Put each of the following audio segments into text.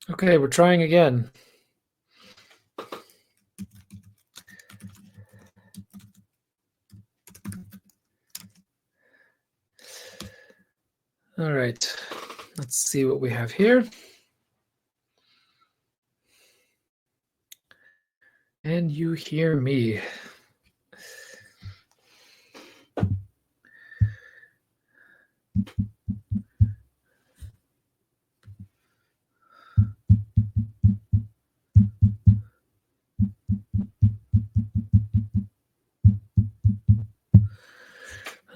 Okay, we're trying again. All right, let's see what we have here. Can you hear me?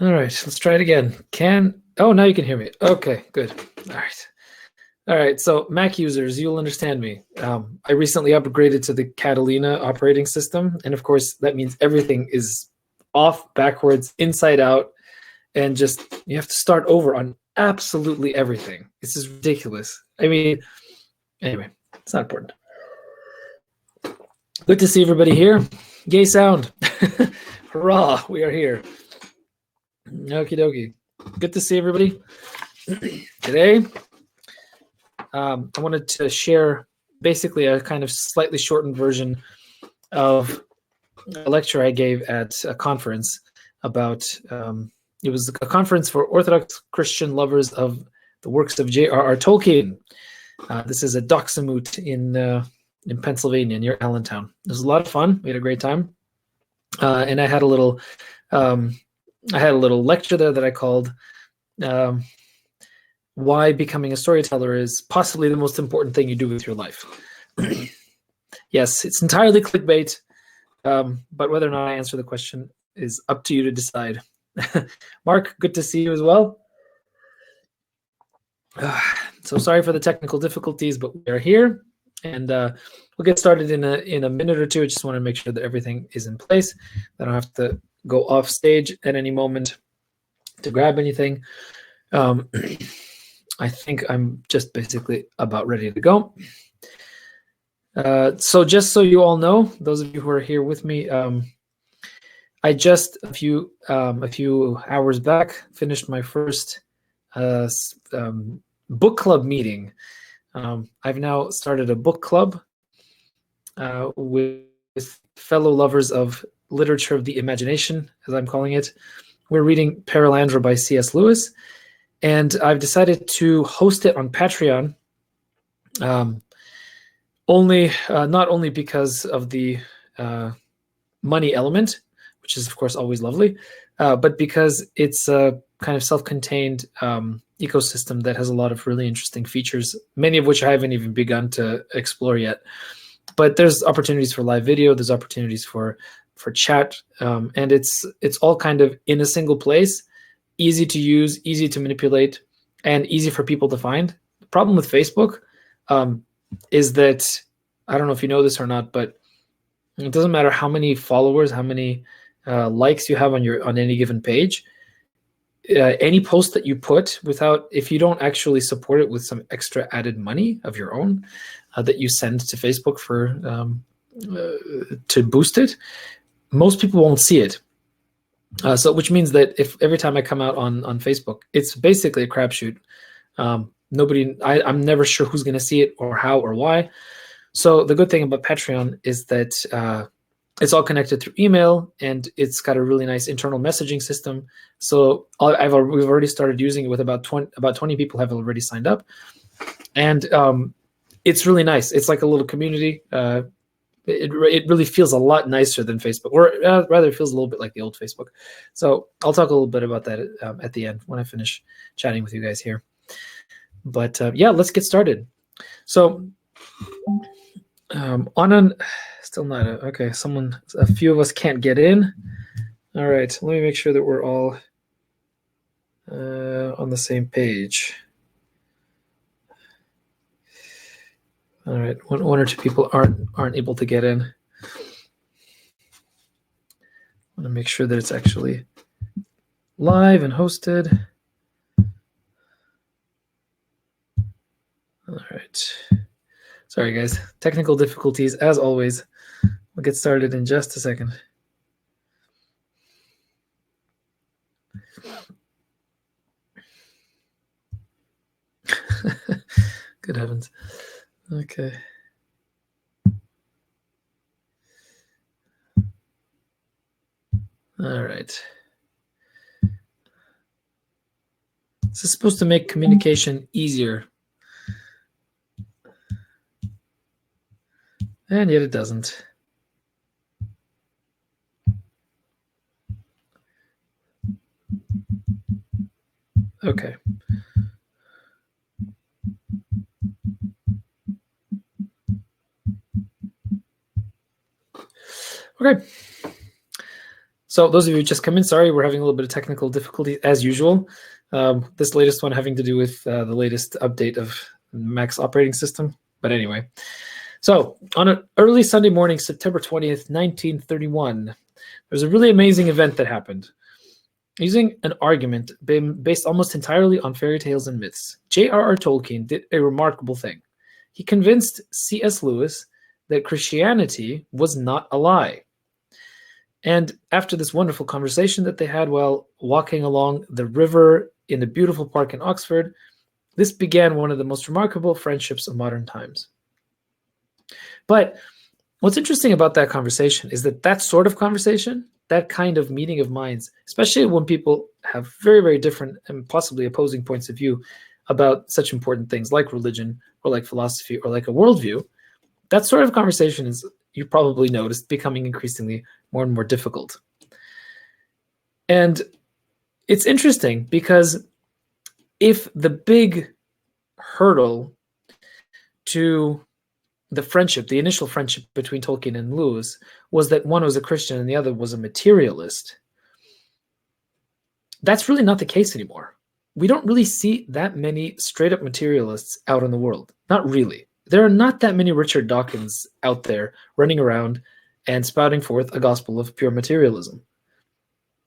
All right, let's try it again. Oh, now you can hear me. Okay, good. All right. All right, so Mac users, you'll understand me. I recently upgraded to the Catalina operating system, and of course, that means everything is off, backwards, inside out, and just you have to start over on absolutely everything. This is ridiculous. I mean, anyway, it's not important. Good to see everybody here. Yay sound. Hurrah, we are here. Okie dokie. Good to see everybody. Today, I wanted to share basically a kind of slightly shortened version of a lecture I gave at a conference about, it was a conference for Orthodox Christian lovers of the works of J.R.R. Tolkien. This is at Doxamut in Pennsylvania, near Allentown. It was a lot of fun. We had a great time. And I had a little lecture there that I called why becoming a storyteller is possibly the most important thing you do with your life. Yes, it's entirely clickbait, but whether or not I answer the question is up to you to decide. Mark, good to see you as well. So sorry for the technical difficulties, but we are here, and we'll get started in a minute or two. I just want to make sure that everything is in place. I don't have to go off stage at any moment to grab anything. I think I'm just basically about ready to go. So just so you all know, those of you who are here with me, I just a few hours back finished my first book club meeting. I've now started a book club with fellow lovers of literature of the imagination, as I'm calling it. We're reading Perelandra by C.S. Lewis, and I've decided to host it on Patreon. Not only because of the money element, which is of course always lovely, but because it's a kind of self-contained ecosystem that has a lot of really interesting features, many of which I haven't even begun to explore yet. But there's opportunities for live video, there's opportunities for chat, and it's all kind of in a single place, easy to use, easy to manipulate, and easy for people to find. The problem with Facebook is that, I don't know if you know this or not, but it doesn't matter how many followers, how many likes you have on any given page. Any post that you put, if you don't actually support it with some extra added money of your own that you send to Facebook to boost it, most people won't see it. So which means that if every time I come out on Facebook, it's basically a crapshoot. I'm never sure who's going to see it or how or why. So the good thing about Patreon is that it's all connected through email, and it's got a really nice internal messaging system. So we've already started using it with about 20 people have already signed up, and it's really nice. It's like a little community. It really feels a lot nicer than Facebook, or rather, it feels a little bit like the old Facebook. So I'll talk a little bit about that at the end when I finish chatting with you guys here. But yeah, let's get started. So still not okay. A few of us can't get in. All right, let me make sure that we're all on the same page. All right, one or two people aren't able to get in. I want to make sure that it's actually live and hosted. All right. Sorry, guys. Technical difficulties, as always. We'll get started in just a second. Good heavens. Okay. All right. This is supposed to make communication easier. And yet it doesn't. Okay. Okay. So those of you who just come in, sorry, we're having a little bit of technical difficulty as usual. This latest one having to do with the latest update of Mac's operating system. But anyway, so on an early Sunday morning, September 20th, 1931, there was a really amazing event that happened. Using an argument based almost entirely on fairy tales and myths, J.R.R. Tolkien did a remarkable thing. He convinced C.S. Lewis that Christianity was not a lie. And after this wonderful conversation that they had while walking along the river in a beautiful park in Oxford, this began one of the most remarkable friendships of modern times. But what's interesting about that conversation is that that sort of conversation, that kind of meeting of minds, especially when people have very, very different and possibly opposing points of view about such important things like religion or like philosophy or like a worldview, that sort of conversation is, you probably noticed, becoming increasingly more and more difficult. And it's interesting because if the big hurdle to the friendship, the initial friendship between Tolkien and Lewis, was that one was a Christian and the other was a materialist, that's really not the case anymore. We don't really see that many straight up materialists out in the world. Not really. There are not that many Richard Dawkins out there running around and spouting forth a gospel of pure materialism.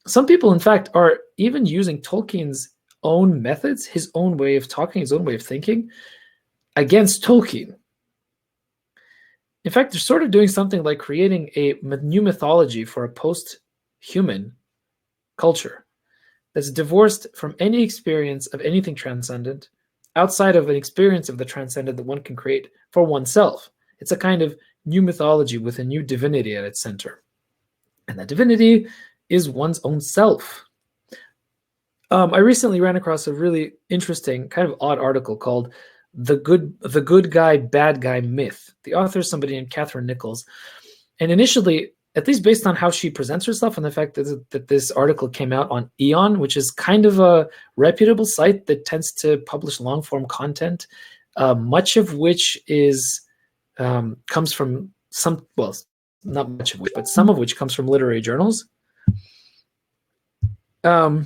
Some people, in fact, are even using Tolkien's own methods, his own way of talking, his own way of thinking, against Tolkien. In fact, they're sort of doing something like creating a new mythology for a post-human culture that's divorced from any experience of anything transcendent, outside of an experience of the transcendent that one can create for oneself. It's a kind of new mythology with a new divinity at its center. And that divinity is one's own self. I recently ran across a really interesting, kind of odd article called The Good Guy, Bad Guy Myth. The author is somebody named Catherine Nichols. And initially, at least based on how she presents herself and the fact that this article came out on Eon, which is kind of a reputable site that tends to publish long-form content, much of which is comes from some, well, not much of which, but some of which comes from literary journals. I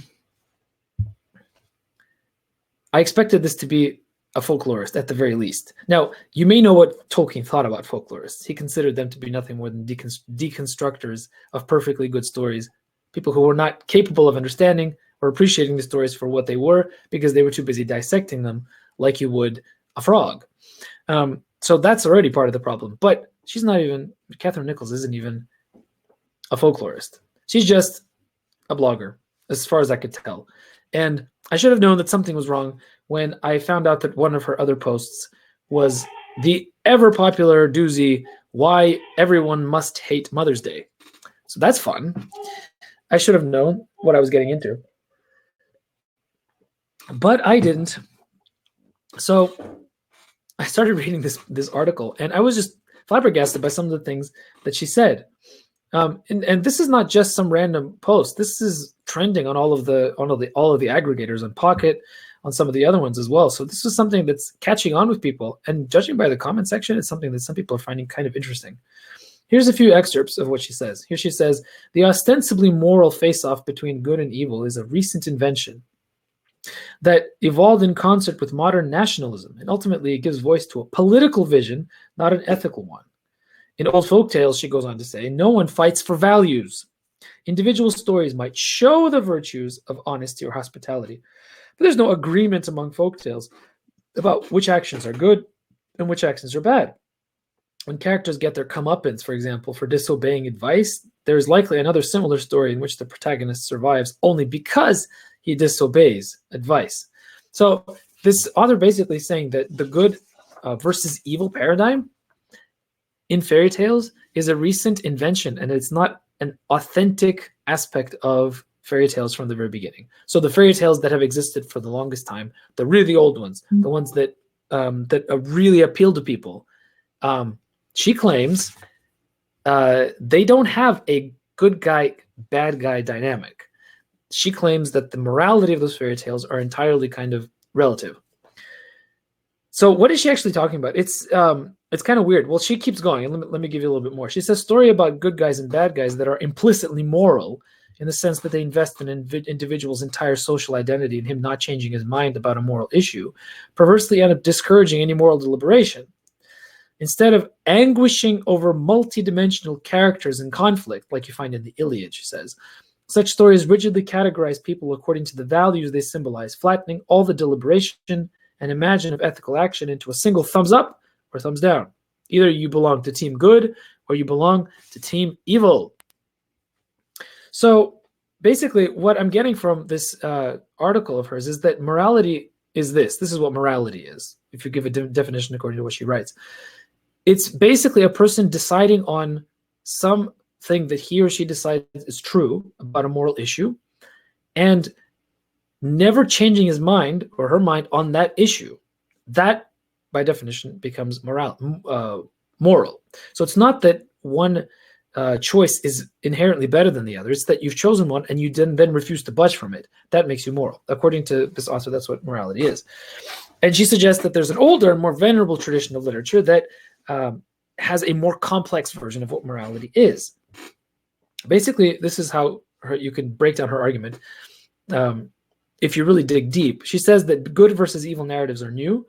expected this to be a folklorist at the very least. Now, you may know what Tolkien thought about folklorists. He considered them to be nothing more than deconstructors of perfectly good stories, people who were not capable of understanding or appreciating the stories for what they were because they were too busy dissecting them like you would a frog. So that's already part of the problem. But she's not even, Catherine Nichols isn't even a folklorist. She's just a blogger, as far as I could tell. And I should have known that something was wrong when I found out that one of her other posts was the ever-popular doozy, Why Everyone Must Hate Mother's Day. So that's fun. I should have known what I was getting into. But I didn't. So I started reading this article, and I was just flabbergasted by some of the things that she said. And this is not just some random post. This is trending on all of the aggregators, on Pocket, on some of the other ones as well. So this is something that's catching on with people. And judging by the comment section, it's something that some people are finding kind of interesting. Here's a few excerpts of what she says. Here she says, the ostensibly moral face-off between good and evil is a recent invention that evolved in concert with modern nationalism, and ultimately it gives voice to a political vision, not an ethical one. In old folk tales, she goes on to say, no one fights for values. Individual stories might show the virtues of honesty or hospitality, but there's no agreement among folk tales about which actions are good and which actions are bad. When characters get their comeuppance, for example, for disobeying advice, there's likely another similar story in which the protagonist survives only because he disobeys advice. So this author basically saying that the good versus evil paradigm in fairy tales is a recent invention, and it's not an authentic aspect of fairy tales from the very beginning. So the fairy tales that have existed for the longest time, the really old ones, the ones that really appeal to people, she claims they don't have a good guy, bad guy dynamic. She claims that the morality of those fairy tales are entirely kind of relative. So what is she actually talking about? It's kind of weird. Well, she keeps going, and let me give you a little bit more. She says, story about good guys and bad guys that are implicitly moral in the sense that they invest in an individual's entire social identity and him not changing his mind about a moral issue, perversely end up discouraging any moral deliberation. Instead of anguishing over multidimensional characters and conflict, like you find in the Iliad, she says, such stories rigidly categorize people according to the values they symbolize, flattening all the deliberation and imagine of ethical action into a single thumbs up or thumbs down. Either you belong to team good or you belong to team evil. So basically what I'm getting from this article of hers is that morality is this. This is what morality is, if you give a definition according to what she writes. It's basically a person deciding on something that he or she decides is true about a moral issue and never changing his mind or her mind on that issue. That, by definition, becomes moral. So it's not that one choice is inherently better than the other. It's that you've chosen one and you then refuse to budge from it. That makes you moral. According to this author, that's what morality is. And she suggests that there's an older and more venerable tradition of literature that has a more complex version of what morality is. Basically, this is how you can break down her argument. If you really dig deep, she says that good versus evil narratives are new.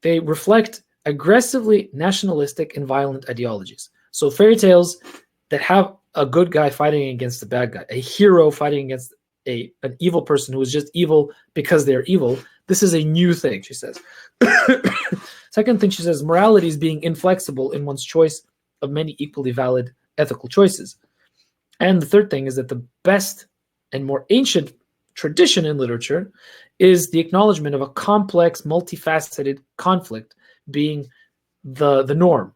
They reflect aggressively nationalistic and violent ideologies. So fairy tales that have a good guy fighting against a bad guy, a hero fighting against an evil person who is just evil because they're evil, this is a new thing, she says. Second thing she says, morality is being inflexible in one's choice of many equally valid ethical choices. And the third thing is that the best and more ancient tradition in literature is the acknowledgement of a complex, multifaceted conflict being the norm,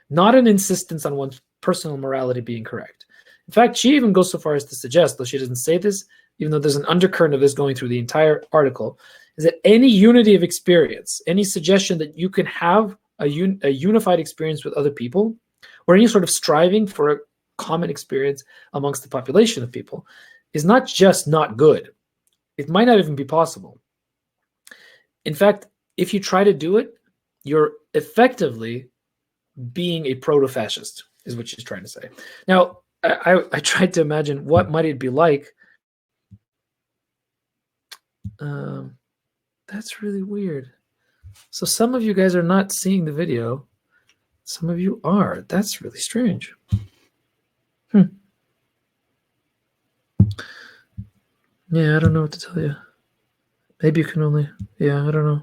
not an insistence on one's personal morality being correct. In fact, she even goes so far as to suggest, though she doesn't say this, even though there's an undercurrent of this going through the entire article, is that any unity of experience, any suggestion that you can have a unified experience with other people, or any sort of striving for a common experience amongst the population of people, is not just not good. It might not even be possible. In fact, if you try to do it, you're effectively being a proto-fascist, is what she's trying to say. Now, I tried to imagine what might it be like. That's really weird. So some of you guys are not seeing the video. Some of you are. That's really strange. Yeah, I don't know what to tell you. Maybe you can only... Yeah, I don't know.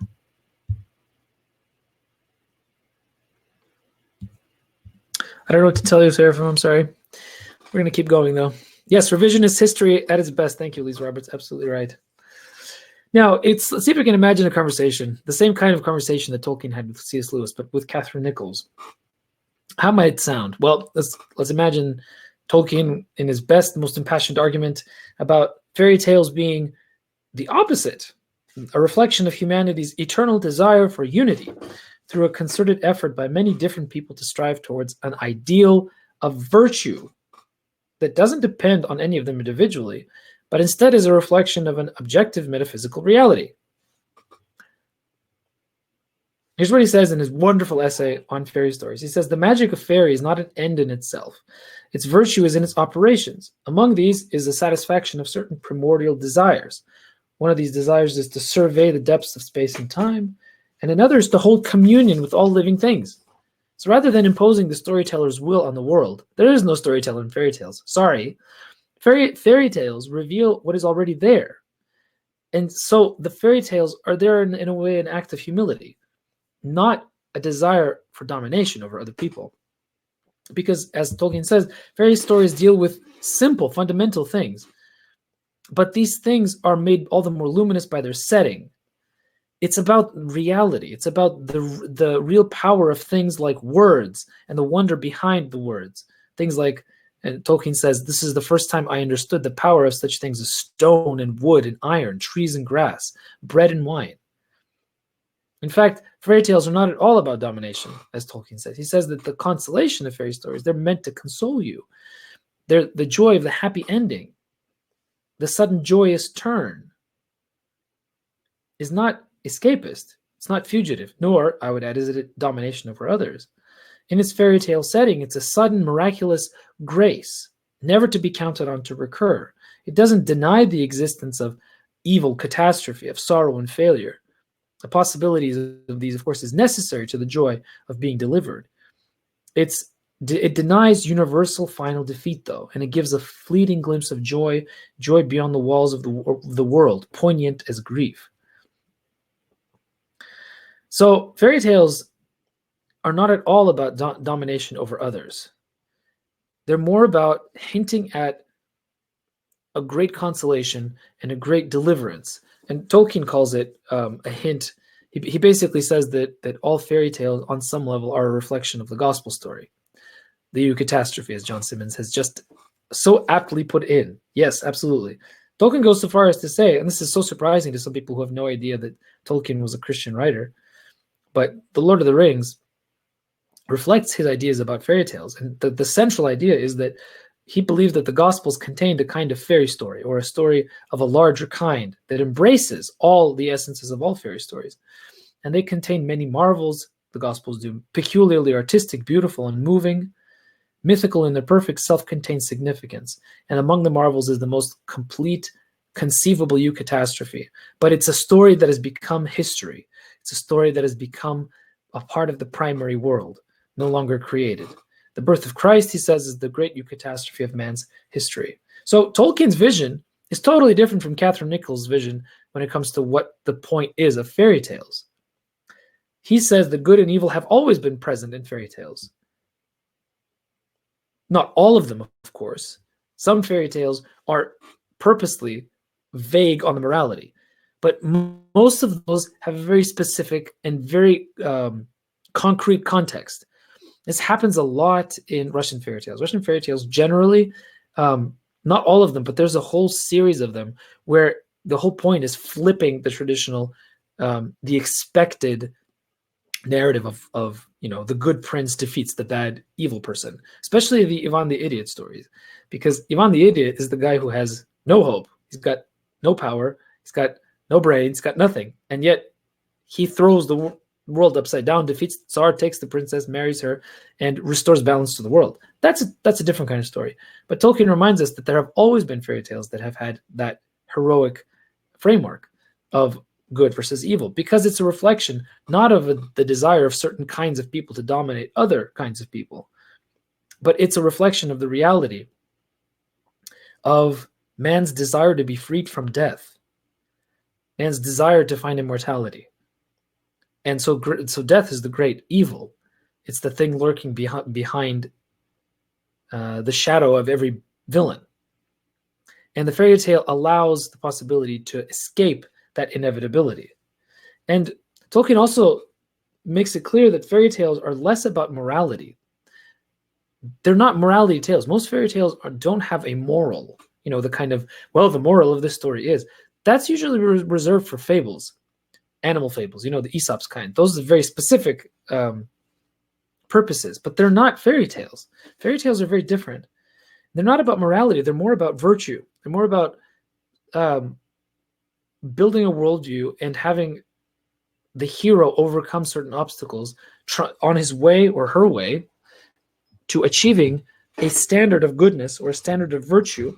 I don't know what to tell you, Seraphim. I'm sorry. We're going to keep going, though. Yes, revisionist history at its best. Thank you, Lise Roberts. Absolutely right. Now, let's see if we can imagine a conversation, the same kind of conversation that Tolkien had with C.S. Lewis, but with Catherine Nichols. How might it sound? Well, let's imagine Tolkien in his best, most impassioned argument about fairy tales being the opposite, a reflection of humanity's eternal desire for unity through a concerted effort by many different people to strive towards an ideal of virtue that doesn't depend on any of them individually, but instead is a reflection of an objective metaphysical reality. Here's what he says in his wonderful essay on fairy stories. He says, the magic of fairy is not an end in itself. Its virtue is in its operations. Among these is the satisfaction of certain primordial desires. One of these desires is to survey the depths of space and time, and another is to hold communion with all living things. So rather than imposing the storyteller's will on the world, there is no storyteller in fairy tales. Sorry. Fairy tales reveal what is already there. And so the fairy tales are there in a way an act of humility, not a desire for domination over other people. Because as Tolkien says, fairy stories deal with simple, fundamental things. But these things are made all the more luminous by their setting. It's about reality. It's about the real power of things like words and the wonder behind the words. Things like, and Tolkien says, this is the first time I understood the power of such things as stone and wood and iron, trees and grass, bread and wine. In fact, fairy tales are not at all about domination, as Tolkien says. He says that the consolation of fairy stories, they're meant to console you. They're the joy of the happy ending. The sudden joyous turn is not escapist. It's not fugitive, nor, I would add, is it a domination over others. In its fairy tale setting, it's a sudden, miraculous grace, never to be counted on to recur. It doesn't deny the existence of evil, catastrophe, of sorrow and failure. The possibilities of these, of course, is necessary to the joy of being delivered. It denies universal final defeat, though, and it gives a fleeting glimpse of joy beyond the walls of the world, poignant as grief. So fairy tales are not at all about domination over others. They're more about hinting at a great consolation and a great deliverance. And Tolkien calls it a hint. He basically says that all fairy tales on some level are a reflection of the gospel story. The eucatastrophe, as John Simmons has just so aptly put in. Yes, absolutely. Tolkien goes so far as to say, and this is so surprising to some people who have no idea that Tolkien was a Christian writer, but The Lord of the Rings reflects his ideas about fairy tales. And the central idea is that he believed that the Gospels contained a kind of fairy story, or a story of a larger kind that embraces all the essences of all fairy stories. And they contain many marvels, the Gospels do, peculiarly artistic, beautiful, and moving, mythical in their perfect self-contained significance. And among the marvels is the most complete conceivable eucatastrophe. But it's a story that has become history. It's a story that has become a part of the primary world, no longer created. The birth of Christ, he says, is the great eucatastrophe of man's history. So Tolkien's vision is totally different from Catherine Nichols' vision when it comes to what the point is of fairy tales. He says that good and evil have always been present in fairy tales. Not all of them, of course. Some fairy tales are purposely vague on the morality, but most of those have a very specific and very concrete context. This happens a lot in Russian fairy tales. Russian fairy tales generally, not all of them, but there's a whole series of them where the whole point is flipping the traditional, the expected narrative of the good prince defeats the bad evil person, especially the Ivan the Idiot stories, because Ivan the Idiot is the guy who has no hope. He's got no power. He's got no brains. He's got nothing, and yet he throws the world upside down, defeats the Tsar, takes the princess, marries her, and restores balance to the world. That's a different kind of story. But Tolkien reminds us that there have always been fairy tales that have had that heroic framework of good versus evil, because it's a reflection not of the desire of certain kinds of people to dominate other kinds of people, but it's a reflection of the reality of man's desire to be freed from death, man's desire to find immortality. And so death is the great evil. It's the thing lurking behind the shadow of every villain. And the fairy tale allows the possibility to escape that inevitability. And Tolkien also makes it clear that fairy tales are less about morality. They're not morality tales. Most fairy tales don't have a moral, the kind of, well, the moral of this story is. That's usually reserved for fables. Animal fables, the Aesop's kind. Those are very specific purposes, but they're not fairy tales. Fairy tales are very different. They're not about morality. They're more about virtue. They're more about building a worldview and having the hero overcome certain obstacles on his way or her way to achieving a standard of goodness or a standard of virtue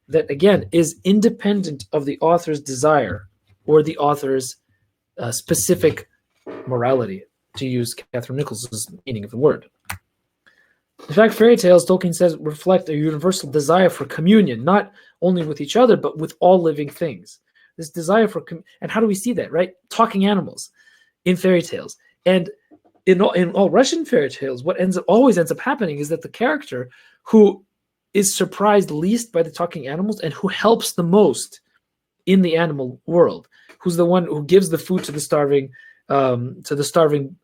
that, again, is independent of the author's desire or the author's specific morality, to use Catherine Nichols' meaning of the word. In fact, fairy tales, Tolkien says, reflect a universal desire for communion, not only with each other, but with all living things. This desire for, and how do we see that, right? Talking animals in fairy tales. And in all Russian fairy tales, what always ends up happening is that the character who is surprised least by the talking animals and who helps the most in the animal world, who's the one who gives the food to the starving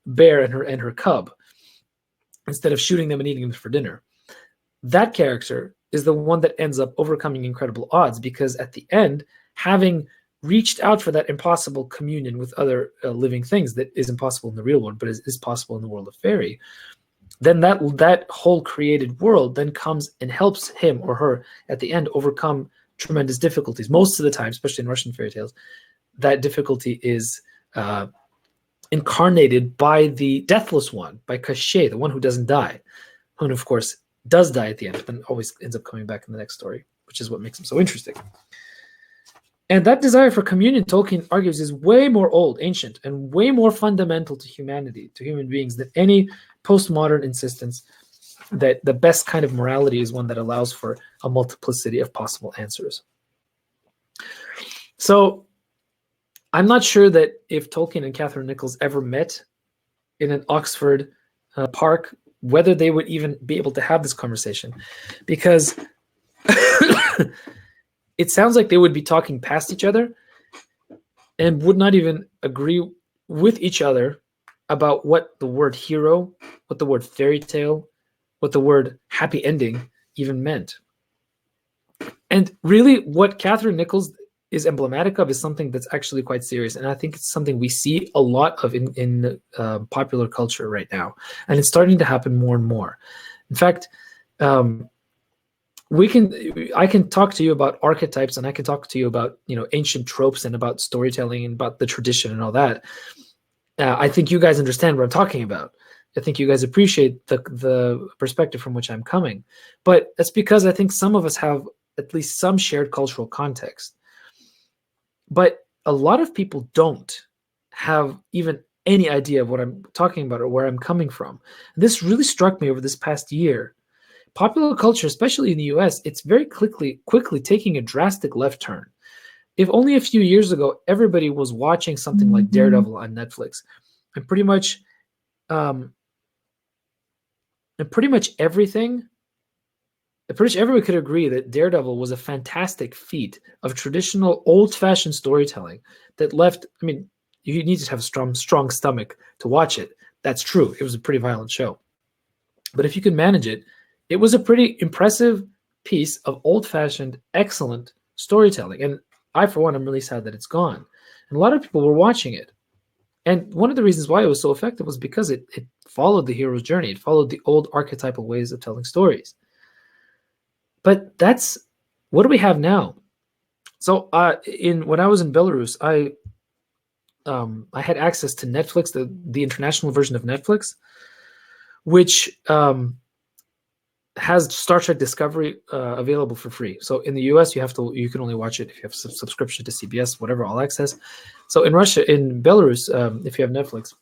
bear and her cub, instead of shooting them and eating them for dinner. That character is the one that ends up overcoming incredible odds, because at the end, having reached out for that impossible communion with other living things that is impossible in the real world, but is possible in the world of fairy, then that whole created world then comes and helps him or her at the end overcome tremendous difficulties. Most of the time, especially in Russian fairy tales, that difficulty is incarnated by the deathless one, by Cachet, the one who doesn't die, who of course does die at the end, but then always ends up coming back in the next story, which is what makes him so interesting. And that desire for communion, Tolkien argues, is way more old, ancient, and way more fundamental to humanity, to human beings, than any postmodern insistence that the best kind of morality is one that allows for a multiplicity of possible answers. So I'm not sure that if Tolkien and Catherine Nichols ever met in an Oxford park, whether they would even be able to have this conversation, because it sounds like they would be talking past each other and would not even agree with each other about what the word hero, what the word fairy tale, what the word happy ending even meant. And really what Catherine Nichols is emblematic of is something that's actually quite serious. And I think it's something we see a lot of in popular culture right now. And it's starting to happen more and more. In fact, I can talk to you about archetypes, and I can talk to you about ancient tropes and about storytelling and about the tradition and all that. I think you guys understand what I'm talking about. I think you guys appreciate the perspective from which I'm coming. But that's because I think some of us have at least some shared cultural context. But a lot of people don't have even any idea of what I'm talking about or where I'm coming from. This really struck me over this past year. Popular culture, especially in the US, it's very quickly taking a drastic left turn. If only a few years ago, everybody was watching something like Daredevil on Netflix, and pretty much everyone could agree that Daredevil was a fantastic feat of traditional old-fashioned storytelling that left, you need to have a strong stomach to watch it. That's true. It was a pretty violent show. But if you can manage it, it was a pretty impressive piece of old-fashioned, excellent storytelling. And I, for one, am really sad that it's gone. And a lot of people were watching it. And one of the reasons why it was so effective was because it followed the hero's journey. It followed the old archetypal ways of telling stories. But what do we have now? So when I was in Belarus, I had access to Netflix, the international version of Netflix, which has Star Trek Discovery available for free. So in the US, you can only watch it if you have a subscription to CBS, whatever, all access. So in Belarus, if you have Netflix,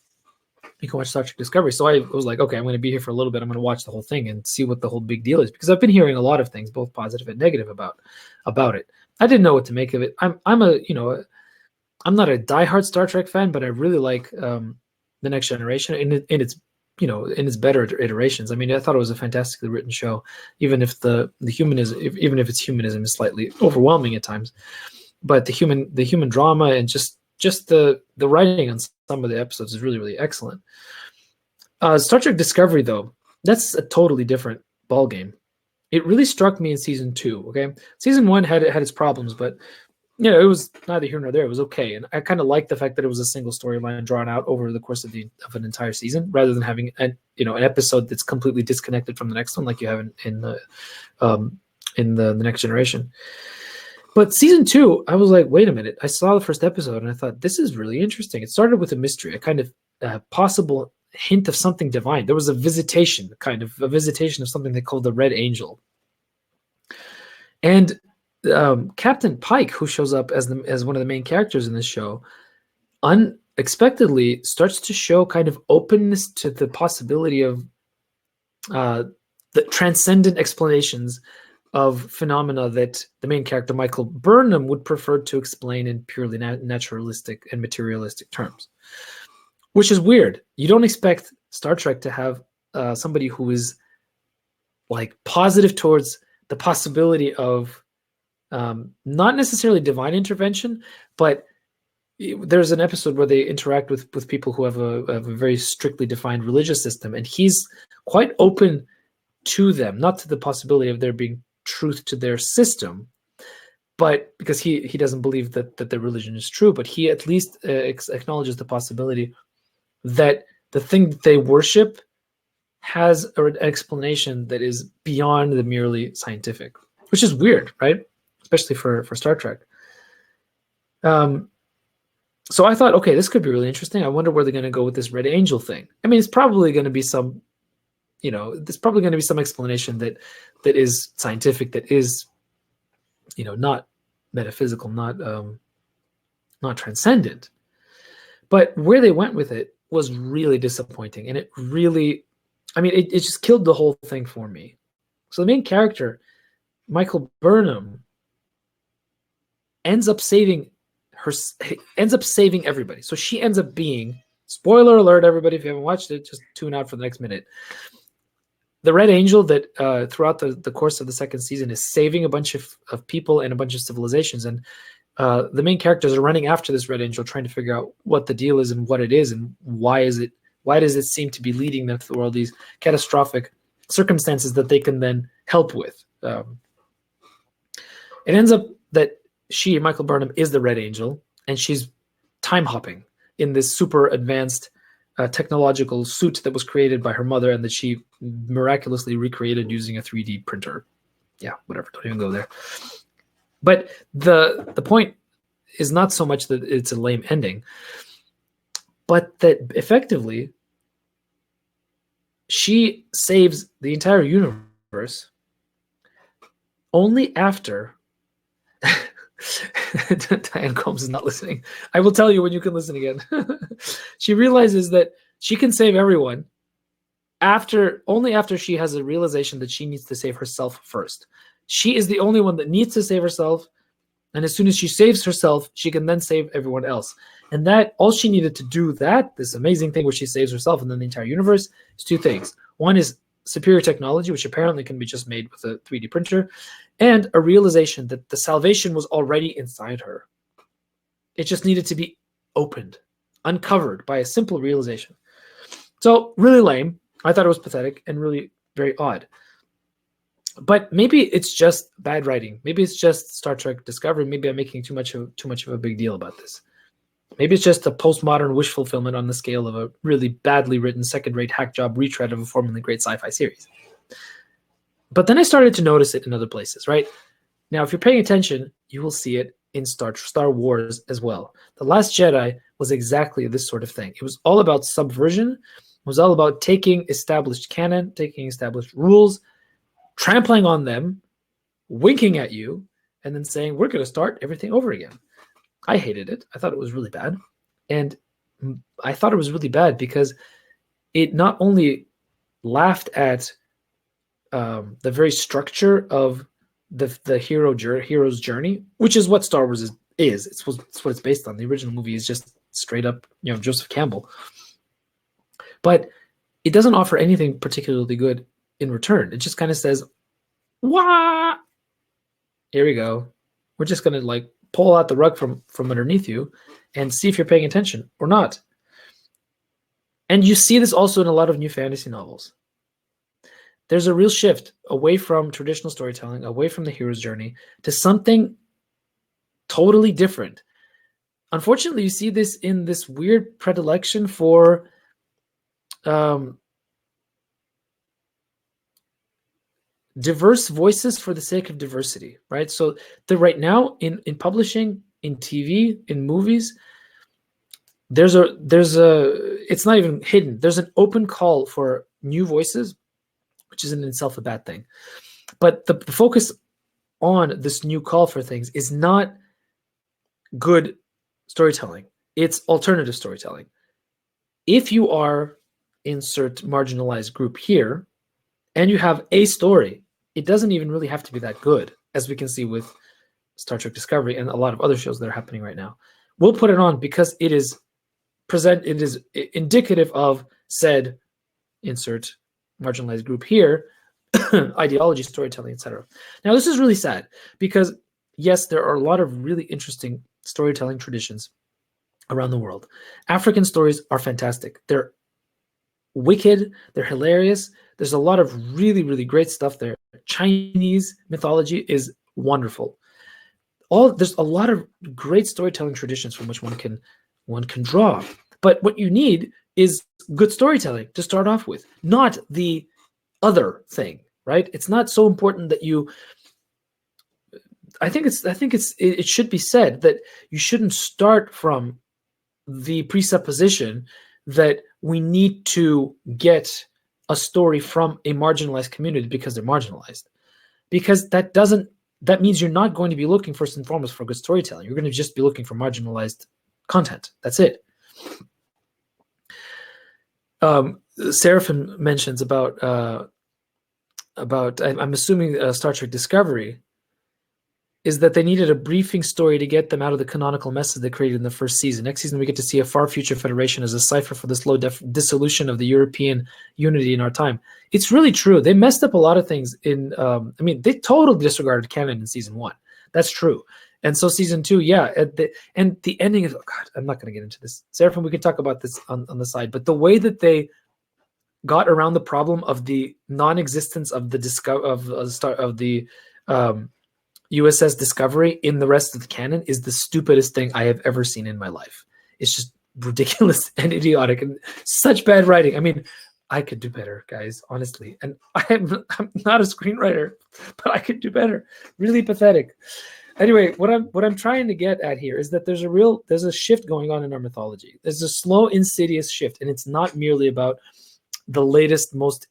you can watch Star Trek Discovery. So I was like, okay, I'm going to be here for a little bit. I'm going to watch the whole thing and see what the whole big deal is, because I've been hearing a lot of things, both positive and negative, about it. I didn't know what to make of it. I'm not a diehard Star Trek fan, but I really like The Next Generation in its better iterations. I thought it was a fantastically written show, even if the humanism, even if its humanism is slightly overwhelming at times. But the human drama and just the writing on some of the episodes is really, really excellent. Star Trek Discovery, though, that's a totally different ballgame. It really struck me in season 2. Okay, season 1 had its problems, but it was neither here nor there. It was okay, and I kind of liked the fact that it was a single storyline drawn out over the course of an entire season, rather than having an episode that's completely disconnected from the next one, like you have in the Next Generation. But season 2, I was like, wait a minute. I saw the first episode and I thought, this is really interesting. It started with a mystery, a kind of possible hint of something divine. There was a visitation of something they called the Red Angel. And Captain Pike, who shows up as one of the main characters in this show, unexpectedly starts to show kind of openness to the possibility of the transcendent explanations of phenomena that the main character, Michael Burnham, would prefer to explain in purely naturalistic and materialistic terms, which is weird. You don't expect Star Trek to have somebody who is like positive towards the possibility of not necessarily divine intervention, but there's an episode where they interact with people who have a very strictly defined religious system, and he's quite open to them, not to the possibility of there being truth to their system, but because he doesn't believe that their religion is true, but he at least acknowledges the possibility that the thing that they worship has an explanation that is beyond the merely scientific, which is weird, right? Especially for Star Trek. So I thought, okay, this could be really interesting. I wonder where they're going to go with this Red Angel thing. I mean, it's probably going to be some, there's probably going to be some explanation that is scientific, that is, not metaphysical, not transcendent. But where they went with it was really disappointing, and it really, it just killed the whole thing for me. So the main character, Michael Burnham, ends up saving everybody. So she ends up being, spoiler alert, everybody, if you haven't watched it, just tune out for the next minute. The Red Angel that throughout the course of the second season is saving a bunch of people and a bunch of civilizations. And the main characters are running after this Red Angel, trying to figure out what the deal is and what it is and why does it seem to be leading them through all these catastrophic circumstances that they can then help with. It ends up that she, Michael Burnham, is the Red Angel, and she's time hopping in this super advanced technological suit that was created by her mother and that she miraculously recreated using a 3D printer. Yeah, whatever, don't even go there. But the point is not so much that it's a lame ending, but that effectively she saves the entire universe only after Diane Combs is not listening. I will tell you when you can listen again. She realizes that she can save everyone only after she has a realization that she needs to save herself first. She is the only one that needs to save herself, and as soon as she saves herself, she can then save everyone else. And that all she needed to do, this amazing thing where she saves herself and then the entire universe, is two things. One is superior technology, which apparently can be just made with a 3D printer, and a realization that the salvation was already inside her. It just needed to be opened, uncovered by a simple realization. So really lame. I thought it was pathetic and really very odd. But maybe it's just bad writing. Maybe it's just Star Trek Discovery. Maybe I'm making too much of a big deal about this. Maybe it's just a postmodern wish fulfillment on the scale of a really badly written second-rate hack job retread of a formerly great sci-fi series. But then I started to notice it in other places, right? Now, if you're paying attention, you will see it in Star Wars as well. The Last Jedi was exactly this sort of thing. It was all about subversion. It was all about taking established canon, taking established rules, trampling on them, winking at you, and then saying, we're going to start everything over again. I hated it. I thought it was really bad. And I thought it was really bad because it not only laughed at the very structure of the hero's journey, which is what Star Wars is. It's what it's based on. The original movie is just straight up, Joseph Campbell. But it doesn't offer anything particularly good in return. It just kind of says, "Wah! Here we go. We're just going to pull out the rug from underneath you and see if you're paying attention or not." And you see this also in a lot of new fantasy novels. There's a real shift away from traditional storytelling, away from the hero's journey, to something totally different. Unfortunately, you see this in this weird predilection for diverse voices for the sake of diversity, right? So right now in publishing, in TV, in movies, there's a it's not even hidden. There's an open call for new voices, which isn't in itself a bad thing. But the focus on this new call for things is not good storytelling. It's alternative storytelling. If you are insert marginalized group here, and you have a story, it doesn't even really have to be that good, as we can see with Star Trek Discovery and a lot of other shows that are happening right now. We'll put it on because it is indicative of said insert marginalized group here, ideology, storytelling, etc. Now, this is really sad because, yes, there are a lot of really interesting storytelling traditions around the world. African stories are fantastic. They're wicked, they're hilarious. There's a lot of really, really great stuff there. Chinese mythology is wonderful. There's a lot of great storytelling traditions from which one can draw. But what you need is good storytelling to start off with, not the other thing, right? It's not so important that you. I think it should be said that you shouldn't start from the presupposition that we need to get a story from a marginalized community because they're marginalized, because that means you're not going to be looking first and foremost for good storytelling. You're going to just be looking for marginalized content. That's it. Seraphim mentions about I'm assuming Star Trek Discovery, is that they needed a briefing story to get them out of the canonical messes they created in the first season. Next season, we get to see a far future federation as a cipher for the slow dissolution of the European unity in our time. It's really true. They messed up a lot of things they totally disregarded canon in season 1. That's true. And so season 2, yeah. And the ending is, oh God, I'm not going to get into this. Seraphim, we can talk about this on the side. But the way that they got around the problem of the non-existence of the USS Discovery in the rest of the canon is the stupidest thing I have ever seen in my life. It's just ridiculous and idiotic and such bad writing. I mean, I could do better, guys, honestly. And I'm not a screenwriter, but I could do better. Really pathetic. Anyway, what I'm trying to get at here is that there's a shift going on in our mythology. There's a slow, insidious shift, and it's not merely about the latest, most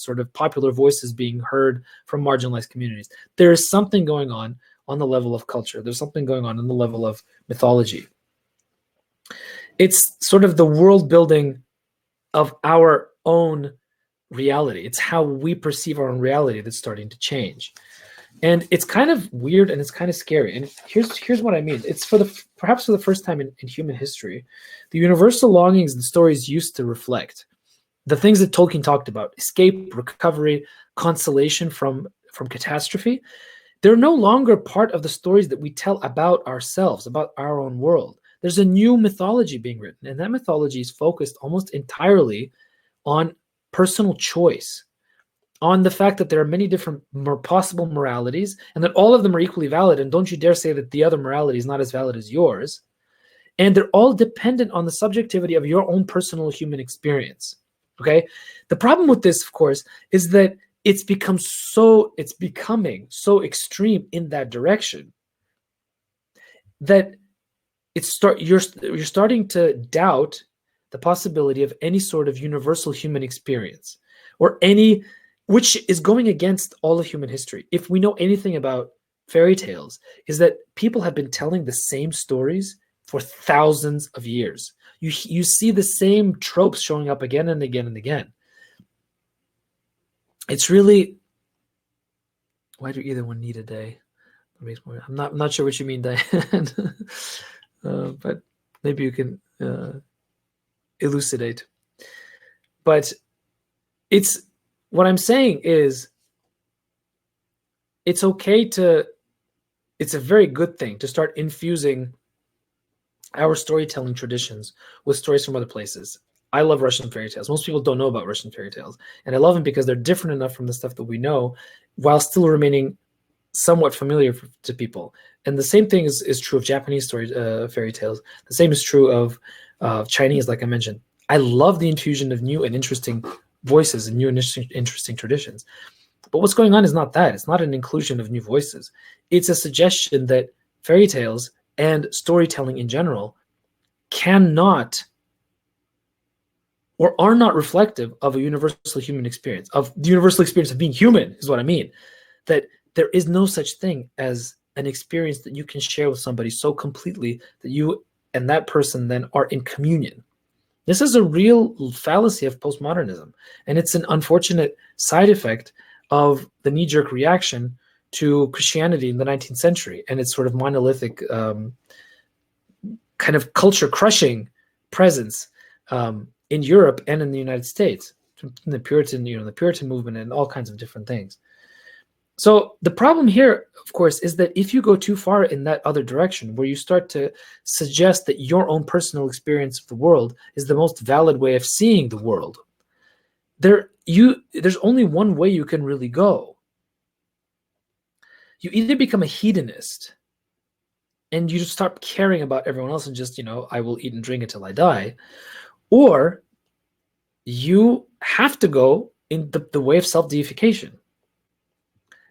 sort of popular voices being heard from marginalized communities. There is something going on the level of culture. There's something going on the level of mythology. It's sort of the world building of our own reality. It's how we perceive our own reality that's starting to change. And it's kind of weird and it's kind of scary. And here's what I mean. It's perhaps for the first time in human history, the universal longings and stories used to reflect the things that Tolkien talked about: escape, recovery, consolation from catastrophe. They're no longer part of the stories that we tell about ourselves, about our own world. There's a new mythology being written, and that mythology is focused almost entirely on personal choice, on the fact that there are many different possible moralities, and that all of them are equally valid, and don't you dare say that the other morality is not as valid as yours. And they're all dependent on the subjectivity of your own personal human experience. Okay. The problem with this, of course, is that it's becoming so extreme in that direction that you're starting to doubt the possibility of any sort of universal human experience, or which is going against all of human history. If we know anything about fairy tales, is that people have been telling the same stories for thousands of years. You see the same tropes showing up again and again and again. It's really, why do either one need a day? I'm not sure what you mean, Diane, but maybe you can elucidate. But what I'm saying is, it's a very good thing to start infusing our storytelling traditions with stories from other places. I love Russian fairy tales. Most people don't know about Russian fairy tales, and I love them because they're different enough from the stuff that we know, while still remaining somewhat familiar to people. And the same thing is true of Japanese fairy tales. The same is true of Chinese, like I mentioned. I love the infusion of new and interesting voices and new and interesting traditions. But what's going on is not that. It's not an inclusion of new voices. It's a suggestion that fairy tales and storytelling in general cannot or are not reflective of a universal human experience, of the universal experience of being human, is what I mean. That there is no such thing as an experience that you can share with somebody so completely that you and that person then are in communion. This is a real fallacy of postmodernism, and it's an unfortunate side effect of the knee-jerk reaction to Christianity in the 19th century and its sort of monolithic kind of culture-crushing presence in Europe and in the United States, in the Puritan movement and all kinds of different things. So the problem here, of course, is that if you go too far in that other direction, where you start to suggest that your own personal experience of the world is the most valid way of seeing the world, there's only one way you can really go. You either become a hedonist and you just stop caring about everyone else and just, I will eat and drink until I die, or you have to go in the way of self-deification.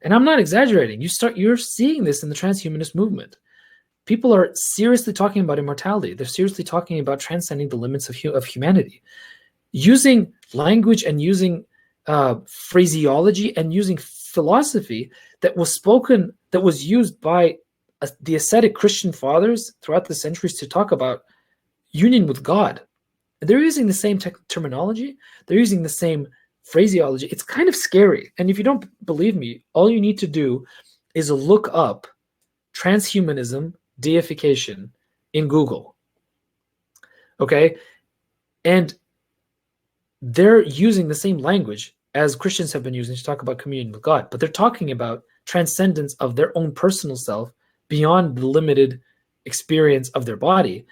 And I'm not exaggerating. You're seeing this in the transhumanist movement. People are seriously talking about immortality. They're seriously talking about transcending the limits of humanity, using language and using phraseology and using philosophy that was used by the ascetic Christian fathers throughout the centuries to talk about union with God. They're using the same terminology. They're using the same phraseology. It's kind of scary. And if you don't believe me, all you need to do is look up transhumanism deification in Google. Okay? And they're using the same language as Christians have been using to talk about communion with God, but they're talking about transcendence of their own personal self beyond the limited experience of their body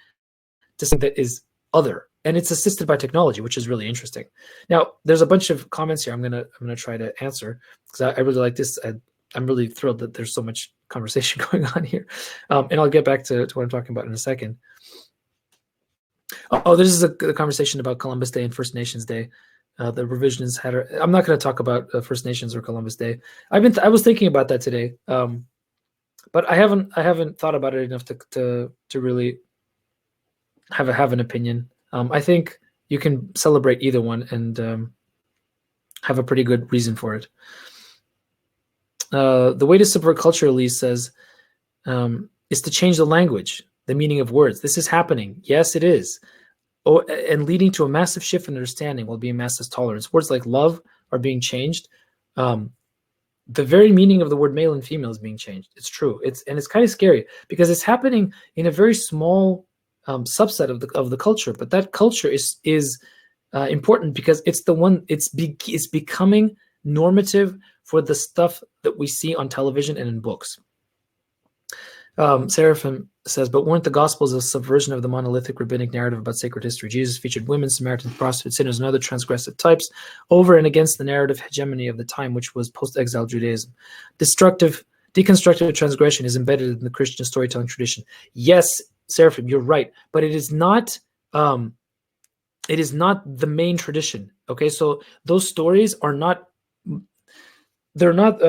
to something that is other. And it's assisted by technology, which is really interesting. Now, there's a bunch of comments here I'm gonna try to answer because I really like this. I'm really thrilled that there's so much conversation going on here, and I'll get back to what I'm talking about in a second. Oh, this is a conversation about Columbus Day and First Nations Day. The revisionists had. I'm not going to talk about First Nations or Columbus Day. I was thinking about that today, but I haven't thought about it enough to really have an opinion. I think you can celebrate either one and have a pretty good reason for it. The way to subvert culture, Elise says, is to change the language, the meaning of words. This is happening. Yes, it is. Oh, and leading to a massive shift in understanding while being massive tolerance. Words like love are being changed. The very meaning of the word male and female is being changed. It's true. It's kind of scary because it's happening in a very small subset of the culture, but that culture is important because it's the one it's becoming normative for the stuff that we see on television and in books. Seraphim says, but weren't the Gospels a subversion of the monolithic rabbinic narrative about sacred history? Jesus featured women, Samaritans, prostitutes, sinners, and other transgressive types over and against the narrative hegemony of the time, which was post-exile Judaism. Deconstructive transgression is embedded in the Christian storytelling tradition. Yes, Seraphim, you're right, but it is not the main tradition. Okay, so those stories are not. They're not.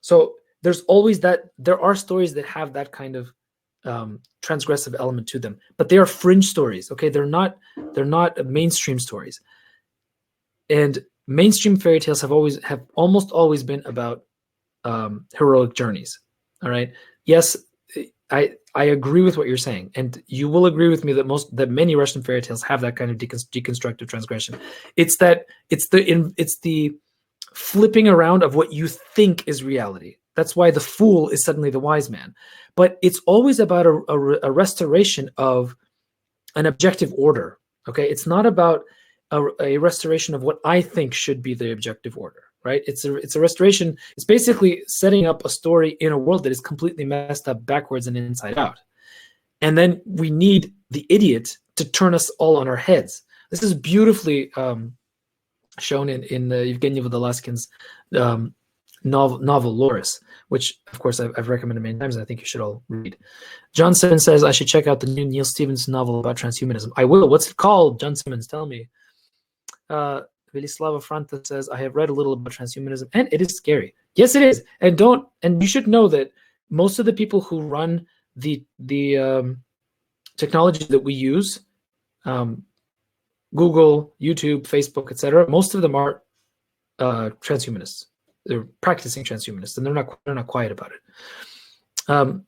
So there's always that. There are stories that have that kind of transgressive element to them, but they are fringe stories. Okay, they're not mainstream stories. And mainstream fairy tales have almost always been about heroic journeys. All right. Yes, I agree with what you're saying, and you will agree with me that many Russian fairy tales have that kind of deconstructive transgression. It's the flipping around of what you think is reality. That's why the fool is suddenly the wise man. But it's always about a restoration of an objective order. Okay, it's not about a restoration of what I think should be the objective order. Right? It's a restoration. It's basically setting up a story in a world that is completely messed up backwards and inside out. And then we need the idiot to turn us all on our heads. This is beautifully shown in Evgeny Vodolaskin's novel Loris, which, of course, I've recommended many times, and I think you should all read. John Simmons says, I should check out the new Neil Stephenson novel about transhumanism. I will. What's it called, John Simmons? Tell me. Velislava Franta says, I have read a little about transhumanism, and it is scary. Yes, it is. And you should know that most of the people who run the technology that we use, Google, YouTube, Facebook, etc., most of them are transhumanists. They're practicing transhumanists, and they're not quiet about it.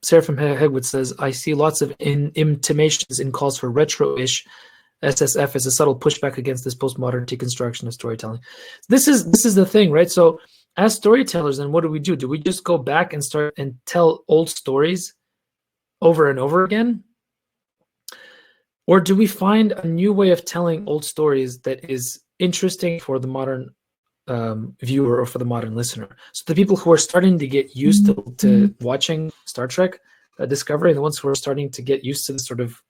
Seraphim Hegwood says, I see lots of intimations in calls for retro-ish SSF as a subtle pushback against this postmodern deconstruction of storytelling. This is the thing, right? So as storytellers, then what do? Do we just go back and start and tell old stories over and over again? Or do we find a new way of telling old stories that is interesting for the modern viewer or for the modern listener. So the people who are starting to get used to watching Star Trek Discovery, the ones who are starting to get used to this sort of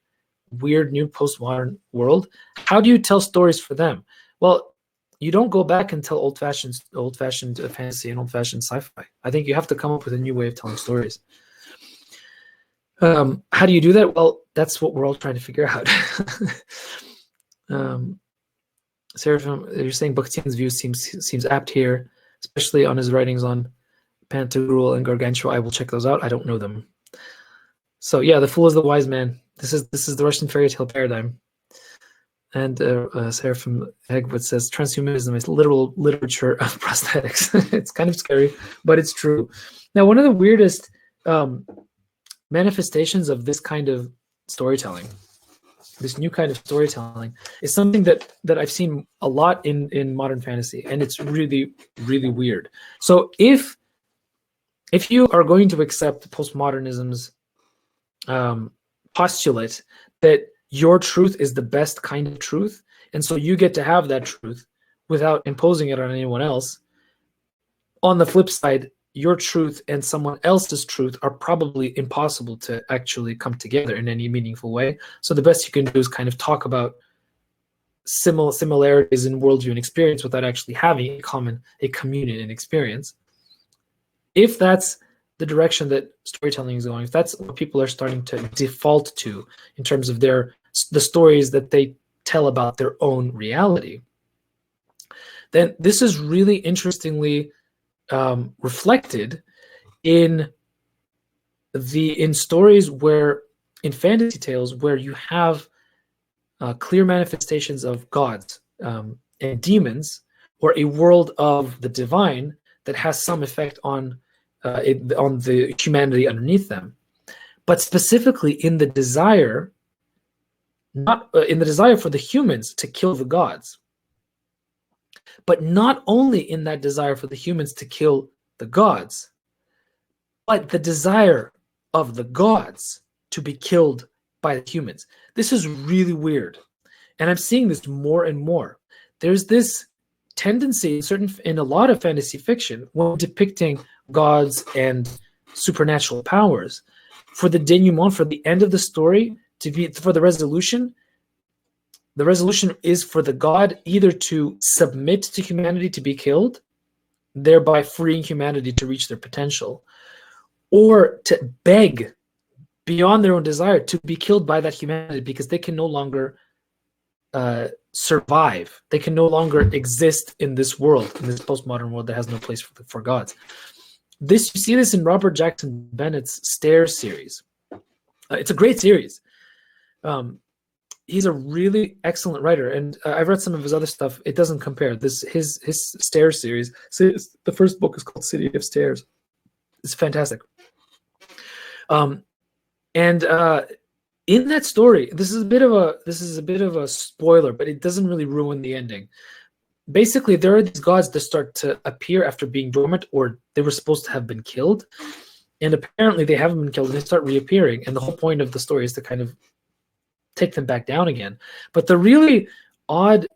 weird new postmodern world, how do you tell stories for them? Well, you don't go back and tell old-fashioned fantasy and old-fashioned sci-fi. I think you have to come up with a new way of telling stories. How do you do that? Well, that's what we're all trying to figure out. Seraphim, you're saying Bakhtian's view seems apt here, especially on his writings on Pantagruel and Gargantua. I will check those out. I don't know them. So yeah, the fool is the wise man. This is the Russian fairy tale paradigm. And Seraphim Hegwood says transhumanism is literal literature of prosthetics. It's kind of scary, but it's true. Now, one of the weirdest manifestations of this kind of storytelling, this new kind of storytelling, is something that I've seen a lot in modern fantasy, and it's really, really weird. So if you are going to accept postmodernism's postulate that your truth is the best kind of truth, and so you get to have that truth without imposing it on anyone else, on the flip side, your truth and someone else's truth are probably impossible to actually come together in any meaningful way. So the best you can do is kind of talk about similarities in worldview and experience without actually having a communion in experience. If that's the direction that storytelling is going, if that's what people are starting to default to in terms of the stories that they tell about their own reality, then this is really interestingly reflected in stories where, in fantasy tales, where you have clear manifestations of gods and demons, or a world of the divine that has some effect on the humanity underneath them, but specifically in the desire, in the desire for the humans to kill the gods. But not only in that desire for the humans to kill the gods, but the desire of the gods to be killed by the humans. This is really weird. And I'm seeing this more and more. There's this tendency in a lot of fantasy fiction when depicting gods and supernatural powers, for the denouement, for the end of the story, for the resolution. The resolution is for the god either to submit to humanity to be killed, thereby freeing humanity to reach their potential, or to beg beyond their own desire to be killed by that humanity because they can no longer survive. They can no longer exist in this world, in this postmodern world that has no place for gods. You see this in Robert Jackson Bennett's Stairs series. It's a great series. He's a really excellent writer, and I've read some of his other stuff. It doesn't compare. His Stairs series. So the first book is called City of Stairs. It's fantastic. And in that story, this is a bit of a spoiler, but it doesn't really ruin the ending. Basically, there are these gods that start to appear after being dormant, or they were supposed to have been killed, and apparently they haven't been killed, and they start reappearing. And the whole point of the story is to kind of take them back down again. But the really odd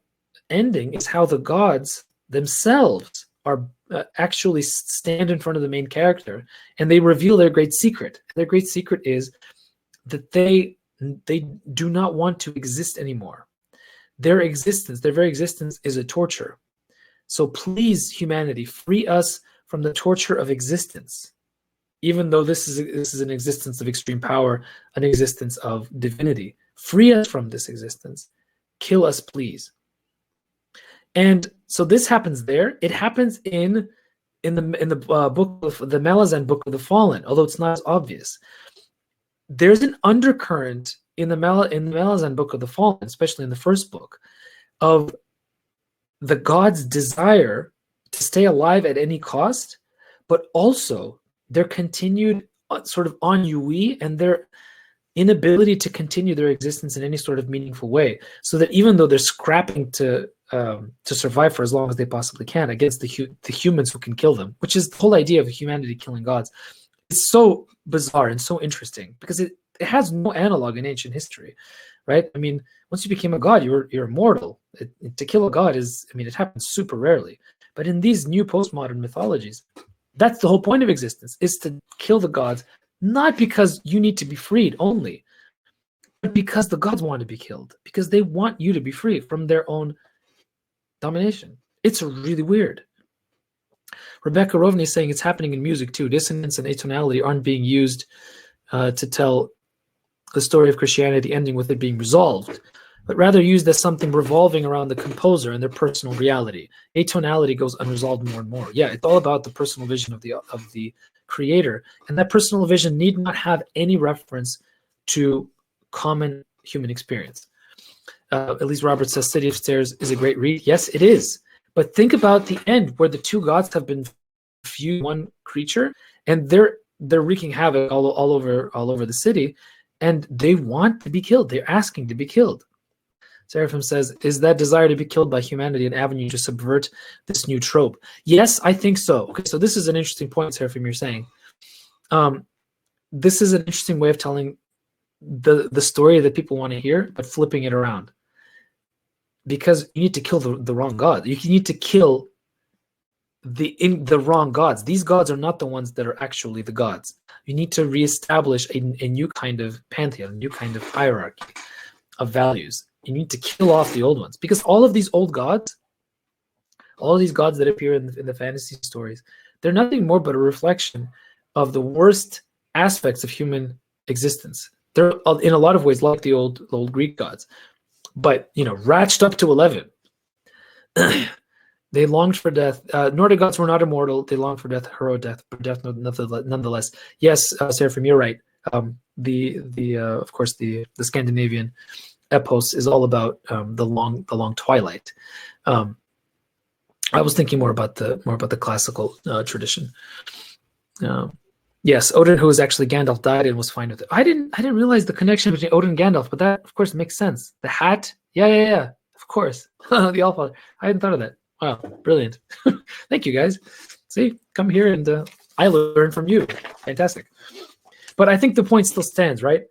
ending is how the gods themselves are actually stand in front of the main character, and they reveal their great secret. Their great secret is that they do not want to exist anymore. Their very existence is a torture. So please, humanity, free us from the torture of existence. Even though this is an existence of extreme power, an existence of divinity. Free us from this existence. Kill us, please. And so this happens there. It happens in the book of the Malazan Book of the Fallen, although it's not as obvious. There's an undercurrent in the Malazan Book of the Fallen, especially in the first book, of the gods' desire to stay alive at any cost, but also their continued sort of ennui and their inability to continue their existence in any sort of meaningful way. So that even though they're scrapping to survive for as long as they possibly can against the humans who can kill them, which is the whole idea of humanity killing gods, it's so bizarre and so interesting because it has no analog in ancient history, right? I mean, once you became a god, you're immortal. To kill a god it happens super rarely. But in these new postmodern mythologies, that's the whole point of existence, is to kill the gods, not because you need to be freed only, but because the gods want to be killed, because they want you to be free from their own domination. It's really weird. Rebecca Rovney is saying it's happening in music too. Dissonance and atonality aren't being used to tell the story of Christianity ending with it being resolved, but rather used as something revolving around the composer and their personal reality. Atonality goes unresolved more and more. Yeah, it's all about the personal vision of the creator, and that personal vision need not have any reference to common human experience. Elise Roberts says City of Stairs is a great read. Yes, it is. But think about the end, where the two gods have been fused in one creature, and they're wreaking havoc all over the city, and they want to be killed. They're asking to be killed. Seraphim says, is that desire to be killed by humanity an avenue to subvert this new trope? Yes, I think so. Okay, so this is an interesting point, Seraphim, you're saying. This is an interesting way of telling the story that people want to hear, but flipping it around. Because you need to kill the wrong god. You need to kill the wrong gods. These gods are not the ones that are actually the gods. You need to reestablish a new kind of pantheon, a new kind of hierarchy of values. You need to kill off the old ones, because all of these old gods, all of these gods that appear in the fantasy stories, they're nothing more but a reflection of the worst aspects of human existence. They're in a lot of ways like the old Greek gods, but ratcheted up to 11. They longed for death. Nordic gods were not immortal. They longed for death, heroic death, but death nonetheless. Yes, Seraphim, you're right. Of course, the Scandinavian epos is all about the long twilight. I was thinking more about the classical tradition. Yes, Odin, who was actually Gandalf, died and was fine with it. I didn't realize the connection between Odin and Gandalf, but that of course makes sense. The hat, yeah, of course. The Allfather. I hadn't thought of that. Wow, brilliant. Thank you, guys. See, come here and I learn from you. Fantastic. But I think the point still stands, right?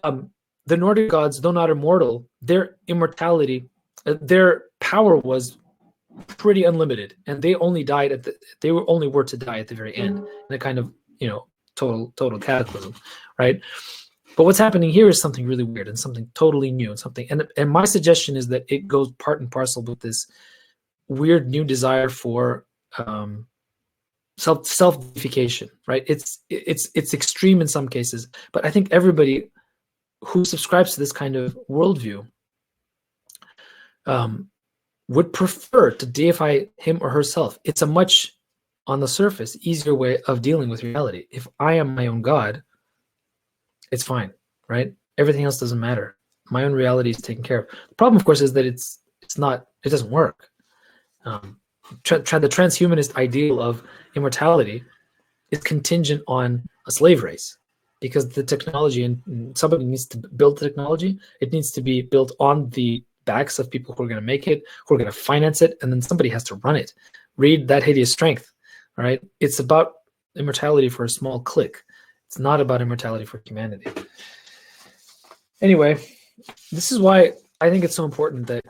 The Nordic gods, though not immortal, their immortality, their power was pretty unlimited, and they only died they were only were to die at the very end in a kind of total cataclysm, right? But what's happening here is something really weird and something totally new and my suggestion is that it goes part and parcel with this weird new desire for self-deification, right? It's extreme in some cases, but I think everybody who subscribes to this kind of worldview would prefer to deify him or herself. It's a much, on the surface, easier way of dealing with reality. If I am my own god, it's fine, right? Everything else doesn't matter. My own reality is taken care of. The problem, of course, is that it doesn't work. The transhumanist ideal of immortality is contingent on a slave race, because the technology, and somebody needs to build the technology. It needs to be built on the backs of people who are going to make it, who are going to finance it, and then somebody has to run it. Read That Hideous Strength, all right? It's about immortality for a small clique. It's not about immortality for humanity. Anyway, this is why I think it's so important that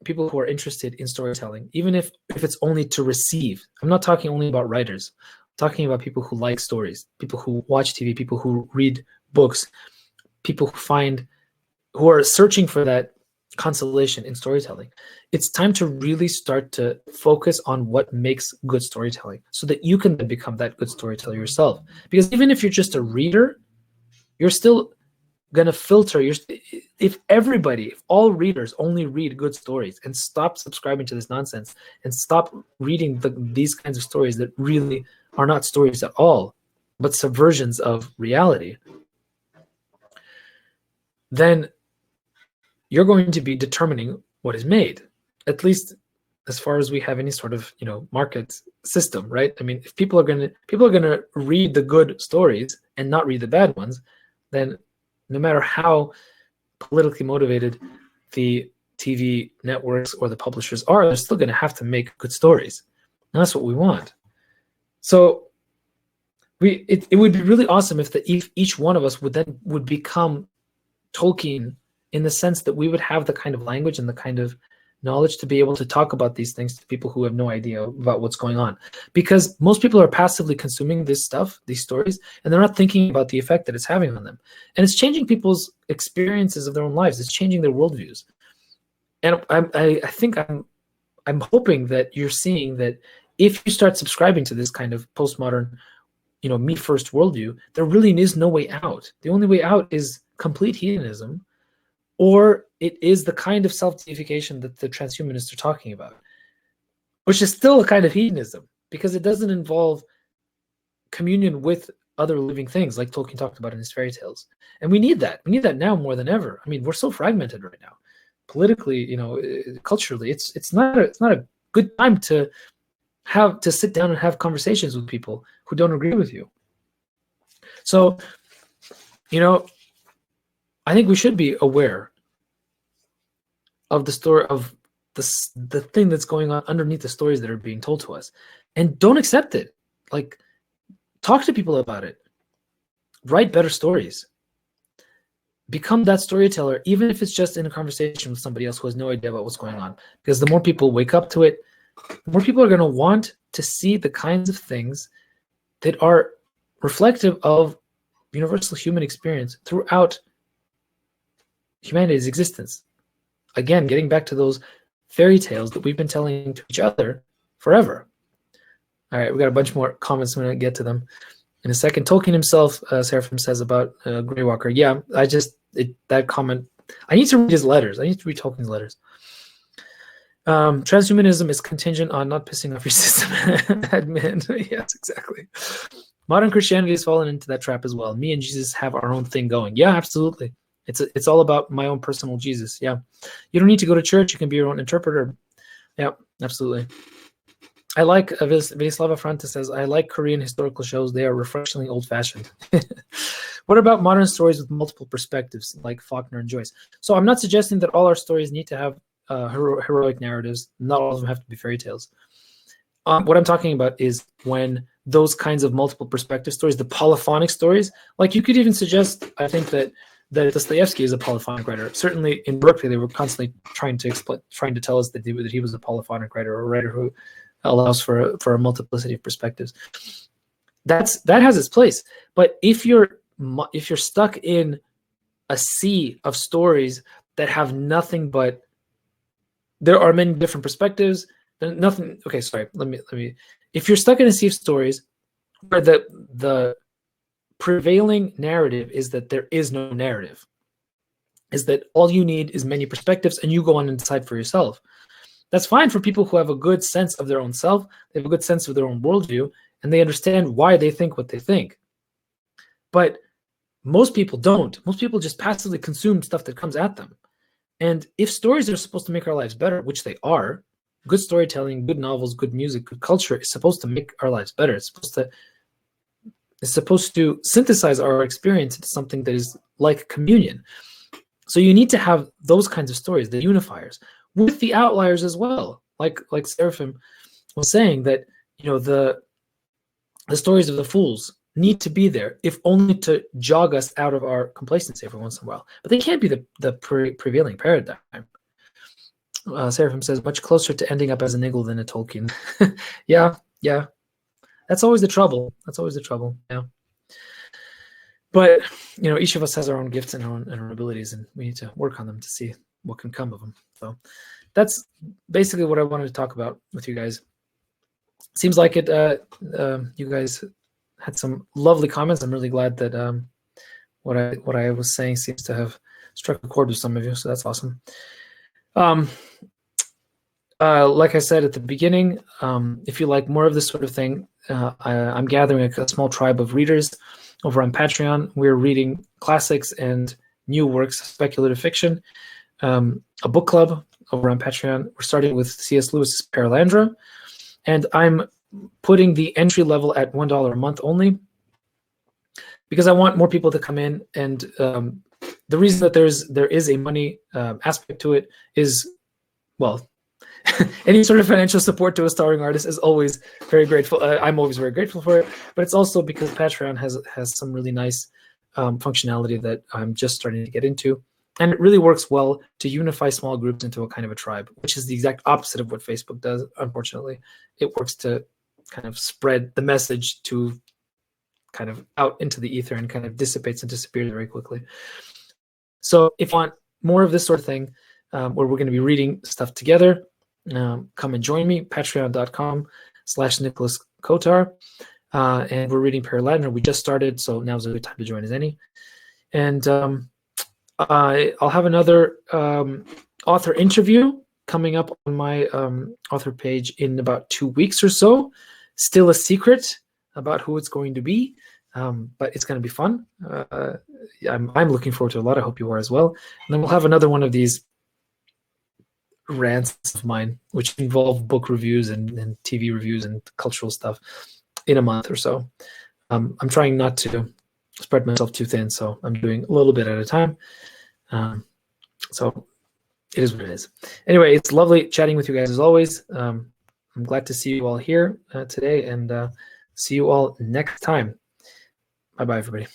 people who are interested in storytelling, even if it's only to receive, I'm not talking only about writers, I'm talking about people who like stories, people who watch TV, people who read books, people who are searching for that consolation in storytelling. It's time to really start to focus on what makes good storytelling, so that you can then become that good storyteller yourself. Because even if you're just a reader, you're still going to filter. If all readers only read good stories and stop subscribing to this nonsense and stop reading these kinds of stories that really are not stories at all, but subversions of reality, then you're going to be determining what is made, at least as far as we have any sort of market system, right? I mean, if people are going to read the good stories and not read the bad ones, then no matter how politically motivated the TV networks or the publishers are, they're still going to have to make good stories, and that's what we want. So it would be really awesome if each one of us would become Tolkien, in the sense that we would have the kind of language and the kind of knowledge to be able to talk about these things to people who have no idea about what's going on. Because most people are passively consuming this stuff, these stories, and they're not thinking about the effect that it's having on them. And it's changing people's experiences of their own lives. It's changing their worldviews. And I think I'm hoping that you're seeing that if you start subscribing to this kind of postmodern, me first worldview, there really is no way out. The only way out is complete hedonism, or it is the kind of self-deification that the transhumanists are talking about, which is still a kind of hedonism because it doesn't involve communion with other living things like Tolkien talked about in his fairy tales. And we need that. We need that now more than ever. I mean, we're so fragmented right now. Politically, culturally, it's not a good time to sit down and have conversations with people who don't agree with you. So, I think we should be aware of the story of the thing that's going on underneath the stories that are being told to us, and don't accept it. Like, talk to people about it. Write better stories. Become that storyteller, even if it's just in a conversation with somebody else who has no idea about what's going on. Because the more people wake up to it, the more people are going to want to see the kinds of things that are reflective of universal human experience throughout humanity's existence. Again, getting back to those fairy tales that we've been telling to each other forever. All right, we got a bunch more comments. I'm going to get to them in a second. Tolkien himself, Seraphim says about Greywalker. Yeah, that comment, I need to read his letters. I need to read Tolkien's letters. Transhumanism is contingent on not pissing off your system admin. Yes, exactly. Modern Christianity has fallen into that trap as well. Me and Jesus have our own thing going. Yeah, absolutely. It's all about my own personal Jesus. Yeah. You don't need to go to church. You can be your own interpreter. Yeah, absolutely. I like, Vyacheslava Franta says, I like Korean historical shows. They are refreshingly old-fashioned. What about modern stories with multiple perspectives, like Faulkner and Joyce? So I'm not suggesting that all our stories need to have heroic narratives. Not all of them have to be fairy tales. What I'm talking about is when those kinds of multiple perspective stories, the polyphonic stories, like you could even suggest, I think that Dostoevsky is a polyphonic writer. Certainly in Berkeley, they were constantly trying to tell us that he was a polyphonic writer, or a writer who allows for a multiplicity of perspectives. That has its place. But if you're stuck in a sea of stories that have nothing but, there are many different perspectives, then nothing. Okay, sorry. Let me. If you're stuck in a sea of stories where the prevailing narrative is that there is no narrative, is that all you need is many perspectives and you go on and decide for yourself. That's fine for people who have a good sense of their own self, they have a good sense of their own worldview, and they understand why they think what they think. But most people don't. Most people just passively consume stuff that comes at them. And if stories are supposed to make our lives better, which they are, good storytelling, good novels, good music, good culture is supposed to make our lives better. It's supposed to synthesize our experience into something that is like communion. So you need to have those kinds of stories, the unifiers, with the outliers as well. Like Seraphim was saying, that the stories of the fools need to be there, if only to jog us out of our complacency every once in a while. But they can't be the prevailing paradigm. Seraphim says, much closer to ending up as a niggle than a Tolkien. Yeah. That's always the trouble. Yeah. But each of us has our own gifts and our abilities, and we need to work on them to see what can come of them. So that's basically what I wanted to talk about with you guys. Seems like it. You guys had some lovely comments. I'm really glad that what I was saying seems to have struck a chord with some of you. So that's awesome. Like I said at the beginning, if you like more of this sort of thing, I'm gathering a small tribe of readers over on Patreon. We're reading classics and new works of speculative fiction. A book club over on Patreon. We're starting with C.S. Lewis's Paralandra, and I'm putting the entry level at $1 a month only, because I want more people to come in. And the reason that there is a money aspect to it is, well, any sort of financial support to a starring artist is always very grateful. I'm always very grateful for it, but it's also because Patreon has some really nice functionality that I'm just starting to get into. And it really works well to unify small groups into a kind of a tribe, which is the exact opposite of what Facebook does, unfortunately. It works to kind of spread the message to kind of out into the ether and kind of dissipates and disappears very quickly. So if you want more of this sort of thing, where we're going to be reading stuff together, come and join me, patreon.com/Nicholas Kotar. And we're reading Paraladner. We just started, so now's a good time to join as any. And I'll have another author interview coming up on my author page in about 2 weeks or so. Still a secret about who it's going to be, but it's going to be fun. I'm looking forward to a lot. I hope you are as well. And then we'll have another one of these rants of mine, which involve book reviews and TV reviews and cultural stuff in a month or so. I'm trying not to spread myself too thin, so I'm doing a little bit at a time. So it is what it is. Anyway, it's lovely chatting with you guys as always. I'm glad to see you all here today, and see you all next time. Bye-bye, everybody.